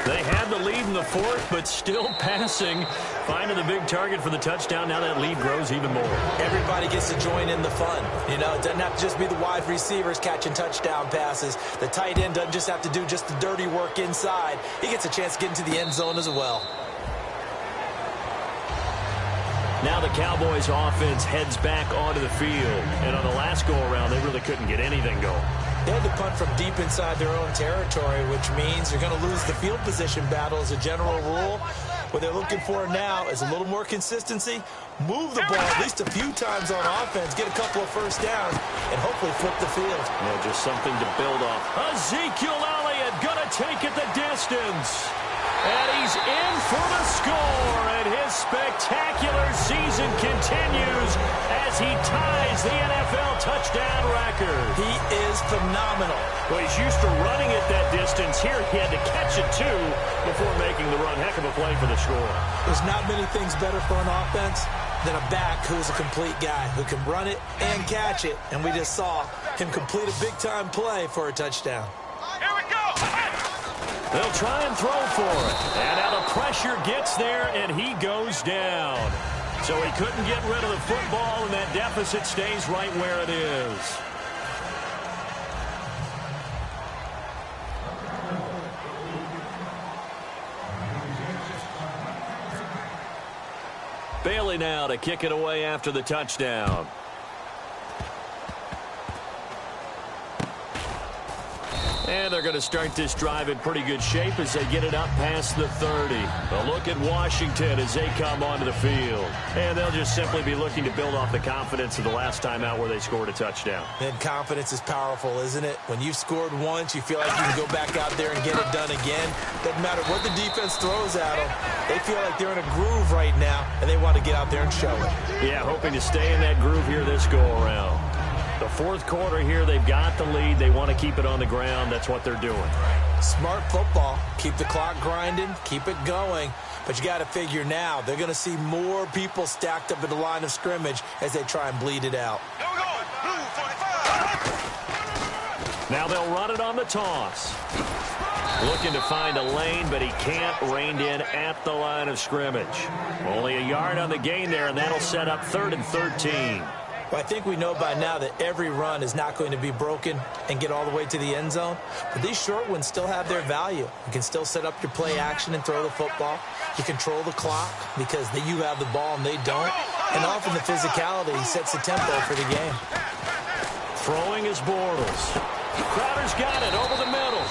Speaker 3: They had the lead in the 4th, but still passing. Finding the big target for the touchdown. Now that lead grows even more.
Speaker 4: Everybody gets to join in the fun. You know, it doesn't have to just be the wide receivers catching touchdown passes. The tight end doesn't just have to do just the dirty work inside. He gets a chance to get into the end zone as well.
Speaker 3: Now the Cowboys offense heads back onto the field. And on the last go-around, they really couldn't get anything going.
Speaker 4: They had to punt from deep inside their own territory, which means you're going to lose the field position battle as a general rule. What they're looking for now is a little more consistency, move the ball at least a few times on offense, get a couple of first downs, and hopefully flip the field.
Speaker 3: Yeah, just something to build off. Ezekiel Elliott going to take it the distance. And he's in for the score, and his spectacular season continues as he ties the NFL touchdown record.
Speaker 4: He is phenomenal.
Speaker 3: Well, he's used to running it that distance. Here he had to catch it, too, before making the run. Heck of a play for the score.
Speaker 4: There's not many things better for an offense than a back who's a complete guy, who can run it and catch it. And we just saw him complete a big-time play for a touchdown.
Speaker 5: Here we go!
Speaker 3: They'll try and throw for it. And now the pressure gets there, and he goes down. So he couldn't get rid of the football, and that deficit stays right where it is. Bailey now to kick it away after the touchdown. And they're going to start this drive in pretty good shape as they get it up past the 30. A look at Washington as they come onto the field. And they'll just simply be looking to build off the confidence of the last time out where they scored a touchdown.
Speaker 4: And confidence is powerful, isn't it? When you've scored once, you feel like you can go back out there and get it done again. Doesn't matter what the defense throws at them. They feel like they're in a groove right now, and they want to get out there and show it.
Speaker 3: Yeah, hoping to stay in that groove here this go-around. The fourth quarter here, they've got the lead. They want to keep it on the ground. That's what they're doing.
Speaker 4: Smart football. Keep the clock grinding. Keep it going. But you got to figure now, they're going to see more people stacked up at the line of scrimmage as they try and bleed it out.
Speaker 3: Now they'll run it on the toss. Looking to find a lane, but he can't. Reined in at the line of scrimmage. Only a yard on the gain there, and that'll set up 3rd and 13.
Speaker 4: Well, I think we know by now that every run is not going to be broken and get all the way to the end zone. But these short ones still have their value. You can still set up your play action and throw the football. You control the clock because you have the ball and they don't. And often the physicality sets the tempo for the game.
Speaker 3: Throwing is Bortles. Crowder's got it over the middle.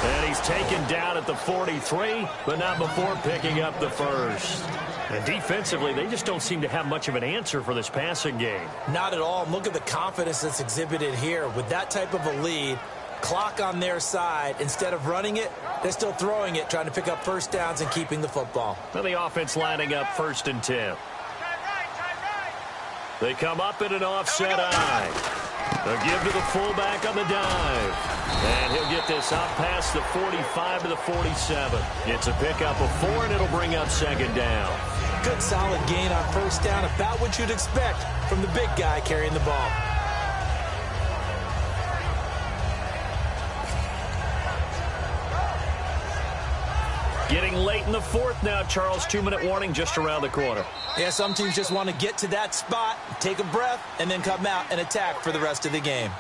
Speaker 3: And he's taken down at the 43, but not before picking up the first. And defensively, they just don't seem to have much of an answer for this passing game.
Speaker 4: Not at all. Look at the confidence that's exhibited here. With that type of a lead, clock on their side, instead of running it, they're still throwing it, trying to pick up first downs and keeping the football.
Speaker 3: Now the offense lining up 1st and 10. They come up in an offset eye. They'll give to the fullback on the dive. And he'll get this out past the 45 to the 47. It's a pickup of 4, and it'll bring up 2nd down.
Speaker 4: Good solid gain on first down, about what you'd expect from the big guy carrying the ball.
Speaker 3: Getting late in the 4th now, Charles. 2-minute warning just around the corner.
Speaker 4: Yeah, some teams just want to get to that spot, take a breath, and then come out and attack for the rest of the game.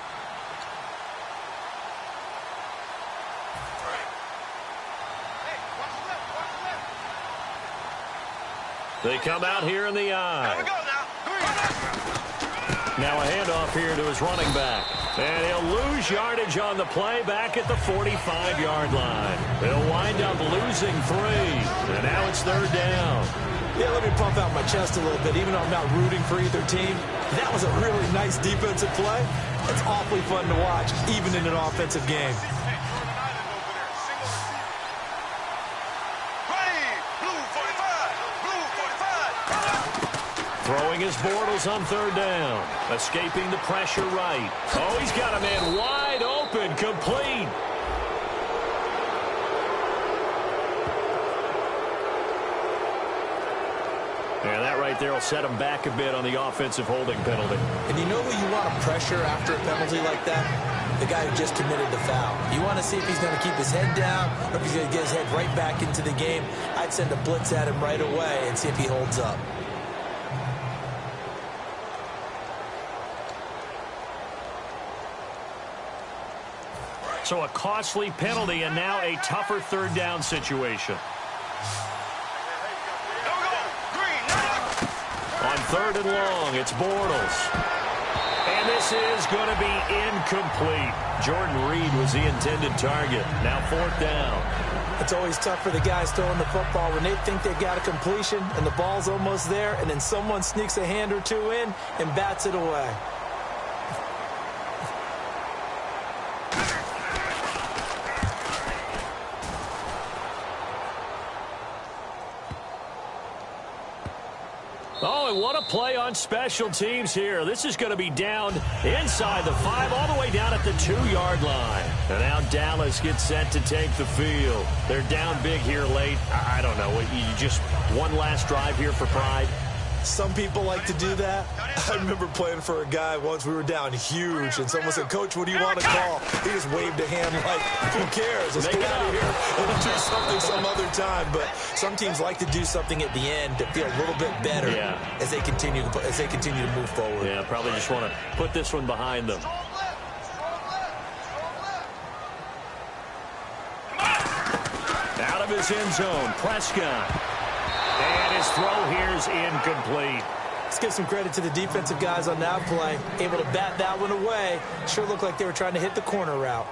Speaker 3: They come out here in the eye. Now a handoff here to his running back. And he'll lose yardage on the play back at the 45-yard line. He'll wind up losing 3. And now it's 3rd down.
Speaker 4: Yeah, let me pump out my chest a little bit. Even though I'm not rooting for either team, that was a really nice defensive play. It's awfully fun to watch, even in an offensive game.
Speaker 3: Throwing his Bortles on 3rd down. Escaping the pressure right. Oh, he's got a man wide open, complete. And that right there will set him back a bit on the offensive holding penalty.
Speaker 4: And you know who you want to pressure after a penalty like that? The guy who just committed the foul. You want to see if he's going to keep his head down or if he's going to get his head right back into the game. I'd send a blitz at him right away and see if he holds up.
Speaker 3: So a costly penalty and now a tougher 3rd down situation. On 3rd and long, it's Bortles. And this is going to be incomplete. Jordan Reed was the intended target. Now 4th down.
Speaker 4: It's always tough for the guys throwing the football when they think they've got a completion and the ball's almost there, and then someone sneaks a hand or two in and bats it away.
Speaker 3: Oh, and what a play on special teams here. This is going to be down inside the 5, all the way down at the 2-yard line. And now Dallas gets set to take the field. They're down big here late. I don't know. You just one last drive here for pride.
Speaker 4: Some people like to do that. I remember playing for a guy once. We were down huge, and someone said, "Coach, what do you want to call?" He just waved a hand like, "Who cares? Let's get out of here and do something some other time." But some teams like to do something at the end to feel a little bit better as they continue to move forward.
Speaker 3: Yeah, probably just want to put this one behind them. Out of his end zone, Prescott. And his throw here is incomplete.
Speaker 4: Let's give some credit to the defensive guys on that play. Able to bat that one away. Sure looked like they were trying to hit the corner route.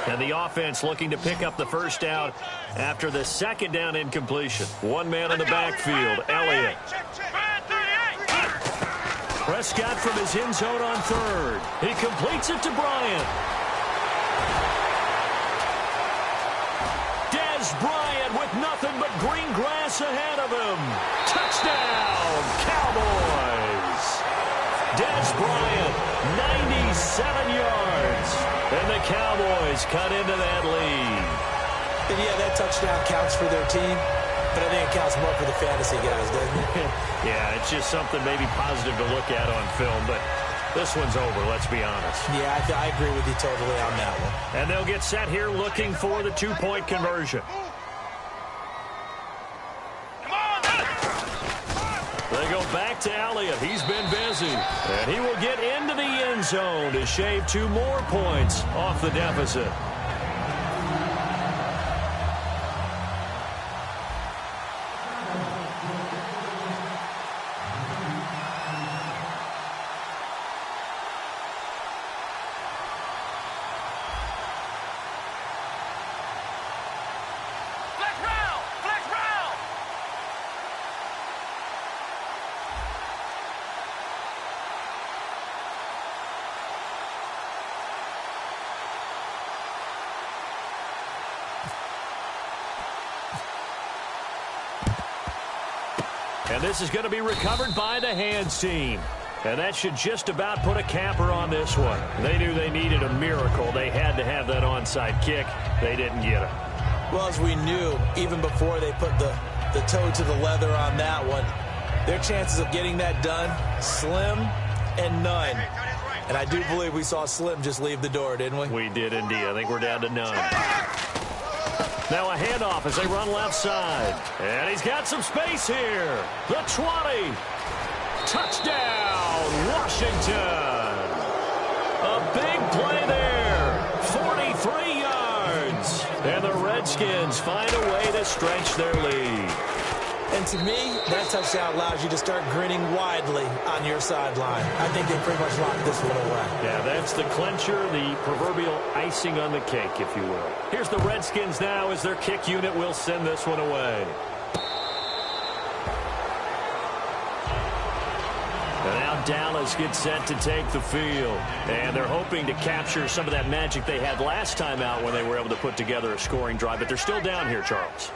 Speaker 3: And the offense looking to pick up the first down after the second down incompletion. One man in the backfield, Elliott. Prescott from his end zone on third. He completes it to Bryant. Bryant with nothing but green grass ahead of him. Touchdown, Cowboys. Des Bryant, 97 yards. And the Cowboys cut into that lead.
Speaker 4: And yeah, that touchdown counts for their team, but I think it counts more for the fantasy guys, doesn't it?
Speaker 3: Yeah, it's just something maybe positive to look at on film, but this one's over, let's be honest.
Speaker 4: Yeah, I agree with you totally on that one.
Speaker 3: And they'll get set here looking for the two-point conversion. They go back to Elliott. He's been busy. And he will get into the end zone to shave 2 more points off the deficit. And this is going to be recovered by the hands team. And that should just about put a capper on this one. They knew they needed a miracle. They had to have that onside kick. They didn't get it.
Speaker 4: Well, as we knew, even before they put the toe to the leather on that one, their chances of getting that done, slim and none. And I do believe we saw Slim just leave the door, didn't we?
Speaker 3: We did indeed. I think we're down to none. Now a handoff as they run left side. And he's got some space here. The 20. Touchdown, Washington. A big play there. 43 yards. And the Redskins find a way to stretch their lead.
Speaker 4: And to me, that touchdown allows you to start grinning widely on your sideline. I think they pretty much locked this one away.
Speaker 3: Yeah, that's the clincher, the proverbial icing on the cake, if you will. Here's the Redskins now as their kick unit will send this one away. And now Dallas gets set to take the field. And they're hoping to capture some of that magic they had last time out when they were able to put together a scoring drive. But they're still down here, Charles.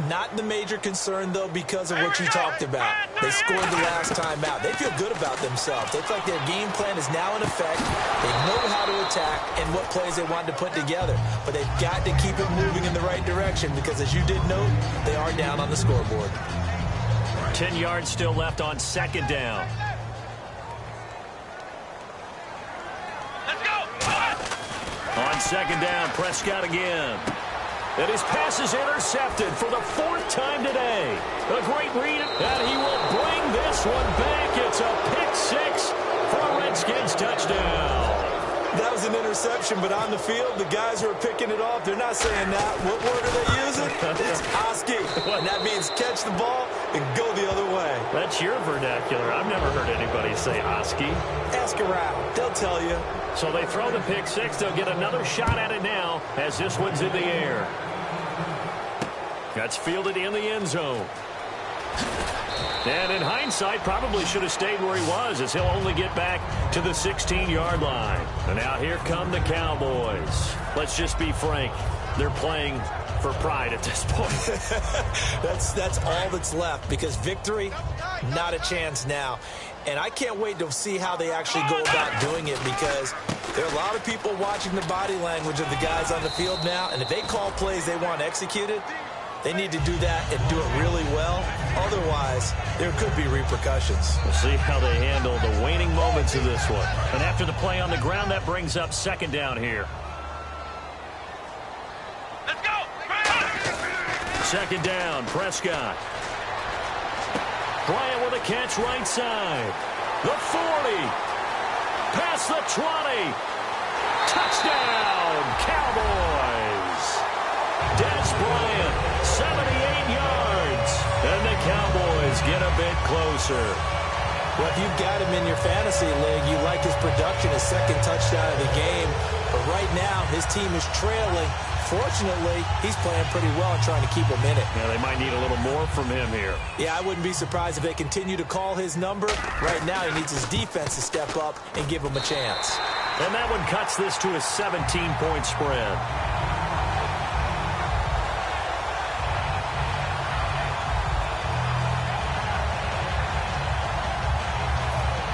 Speaker 4: Not the major concern, though, because of what you talked about. They scored the last time out. They feel good about themselves. They feel like their game plan is now in effect. They know how to attack and what plays they want to put together. But they've got to keep it moving in the right direction because, as you did note, they are down on the scoreboard.
Speaker 3: 10 yards still left on second down.
Speaker 5: Let's go!
Speaker 3: On second down, Prescott again. And his pass is intercepted for the 4th time today. A great read, and he will bring this one back. It's a pick 6 for a Redskins touchdown.
Speaker 4: That was an interception, but on the field, the guys who are picking it off, they're not saying that. What word are they using? It's Oski. And that means catch the ball and go the other way.
Speaker 3: That's your vernacular. I've never heard anybody say Oski.
Speaker 4: Ask around. They'll tell you.
Speaker 3: So they throw the pick 6. They'll get another shot at it now as this one's in the air. That's fielded in the end zone. And in hindsight, probably should have stayed where he was as he'll only get back to the 16-yard line. And now here come the Cowboys. Let's just be frank. They're playing for pride at this point.
Speaker 4: That's all that's left because victory, not a chance now. And I can't wait to see how they actually go about doing it because there are a lot of people watching the body language of the guys on the field now. And if they call plays they want executed, they need to do that and do it really well. Otherwise, there could be repercussions.
Speaker 3: We'll see how they handle the waning moments of this one. And after the play on the ground, that brings up second down here.
Speaker 5: Let's go!
Speaker 3: Second down, Prescott. Bryant with a catch right side. The 40. Past the 20. Touchdown, Cowboys. Des Bryant, 78 yards. And the Cowboys get a bit closer.
Speaker 4: Well, if you've got him in your fantasy league, you like his production, his second touchdown of the game. But right now, his team is trailing. Fortunately, he's playing pretty well and trying to keep him in it.
Speaker 3: Yeah, they might need a little more from him here.
Speaker 4: Yeah, I wouldn't be surprised if they continue to call his number. Right now, he needs his defense to step up and give him a chance.
Speaker 3: And that one cuts this to a 17-point spread.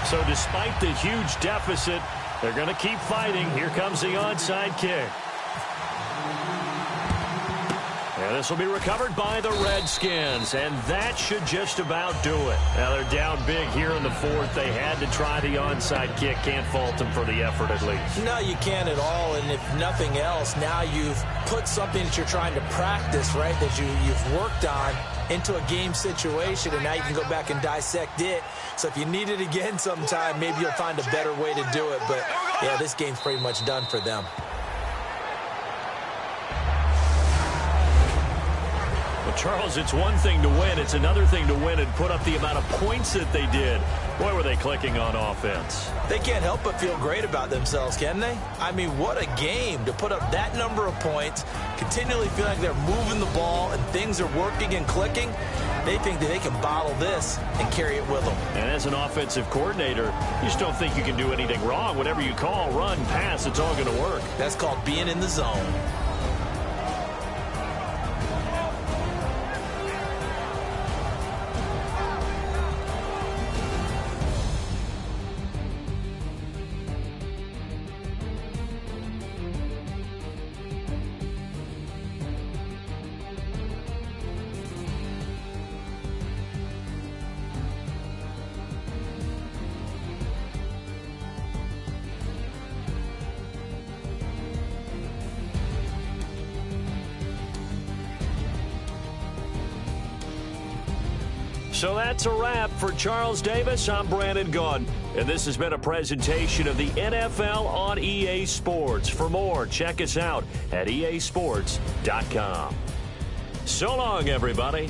Speaker 3: So despite the huge deficit, they're going to keep fighting. Here comes the onside kick. And this will be recovered by the Redskins, and that should just about do it. Now they're down big here in the fourth. They had to try the onside kick. Can't fault them for the effort at least.
Speaker 4: No, you can't at all, and if nothing else, now you've put something that you're trying to practice, right, that you've worked on into a game situation, and now you can go back and dissect it. So if you need it again sometime, maybe you'll find a better way to do it. But, yeah, this game's pretty much done for them.
Speaker 3: Well, Charles, it's one thing to win. It's another thing to win and put up the amount of points that they did. Boy, were they clicking on offense.
Speaker 4: They can't help but feel great about themselves, can they? I mean, what a game to put up that number of points, continually feel like they're moving the ball and things are working and clicking. They think that they can bottle this and carry it with them.
Speaker 3: And as an offensive coordinator, you just don't think you can do anything wrong. Whatever you call, run, pass, it's all going to work.
Speaker 4: That's called being in the zone.
Speaker 3: So that's a wrap for Charles Davis. I'm Brandon Gaudin, and this has been a presentation of the NFL on EA Sports. For more, check us out at easports.com. So long, everybody.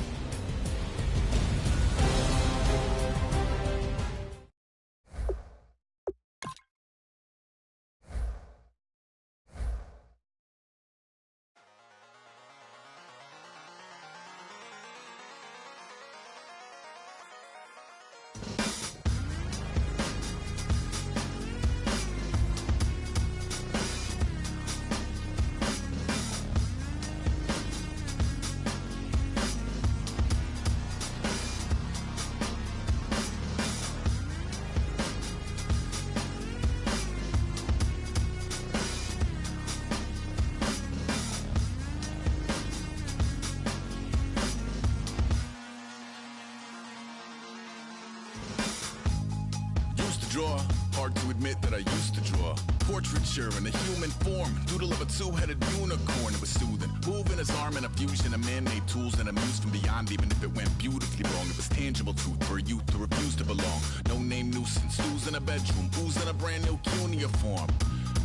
Speaker 6: Hard to admit that I used to draw portraiture in a human form, doodle of a two-headed unicorn. It was soothing, moving his arm in a fusion of man-made tools and amused from beyond. Even if it went beautifully wrong, it was tangible truth for a youth to refuse to belong. No name nuisance, who's in a bedroom, who's in a brand new cuneiform.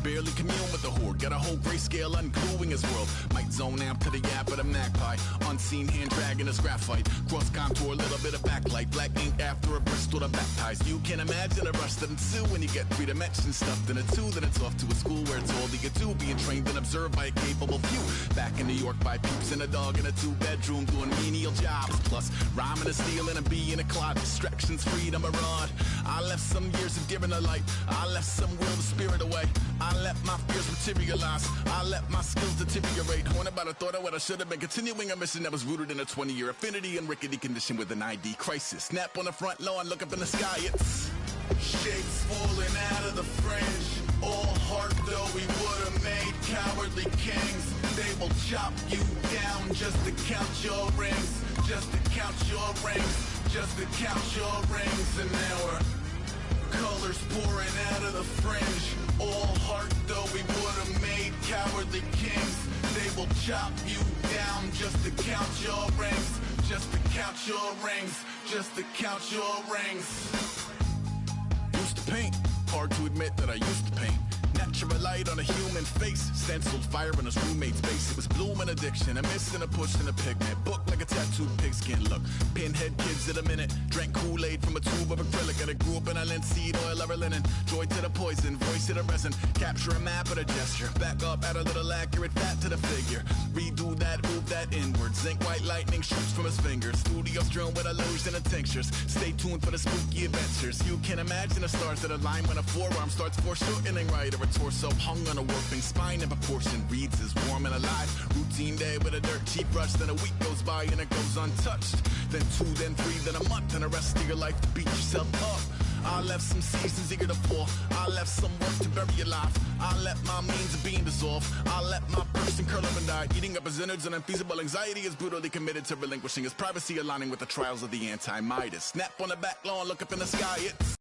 Speaker 6: Barely commune with the horde, got a whole grayscale ungluing his world. Might zone amp to the yap of the magpie, unseen hand dragging his graphite. Cross contour, a little bit of backlight, black ink after a Bristol to baptize. You can imagine a rush that ensue when you get 3 dimensions stuffed in a 2. Then it's off to a school where it's all you get to, being trained and observed by a capable few. Back in New York by peeps and a dog in a 2-bedroom doing menial jobs. Plus rhyming and stealing and being a clod, distractions, freedom, a rod. I left some years of giving a light, I left some will the spirit away. I let my fears materialize, I let my skills deteriorate. Horn about a thought of what I should have been, continuing a mission that was rooted in a 20-year affinity and rickety condition with an ID crisis. Snap on the front lawn, look up in the sky, it's shapes falling out of the fringe. All heart though we would have made cowardly kings. They will chop you down just to count your rings, just to count your rings, just to count your rings. And now we're colors pouring out of the fringe. All heart though we would have made cowardly kings. They will chop you down just to count your rings, just to count your rings, just to count your rings. Used to paint, hard to admit that I used to paint. Natural picture a light on a human face. Stenciled fire in his roommate's base. It was blooming addiction, a missing a push and a pigment. Book like a tattooed pigskin look. Pinhead kids in a minute. Drank Kool-Aid from a tube of acrylic. And it grew up in a linseed oil or a linen. Joy to the poison, voice to the resin. Capture a map of a gesture. Back up, add a little accurate fat to the figure. Redo that, move that inward. Zinc white lightning shoots from his fingers. Studio strewn with illusion and tinctures. Stay tuned for the spooky adventures. You can imagine the stars that align when a forearm starts foreshortening right, or a torso hung on a warping spine in proportion. Reads as warm and alive. Routine day with a dirt cheap brush. Then a week goes by and it goes untouched. Then 2, then 3, then a month, and the rest of your life to beat yourself up. I left some seasons eager to fall. I left some work to bury your life. I let my means of being dissolve. I let my person curl up and die. Eating up his innards and unfeasible anxiety is brutally committed to relinquishing his privacy, aligning with the trials of the anti-Midas. Snap on the back lawn, look up in the sky, it's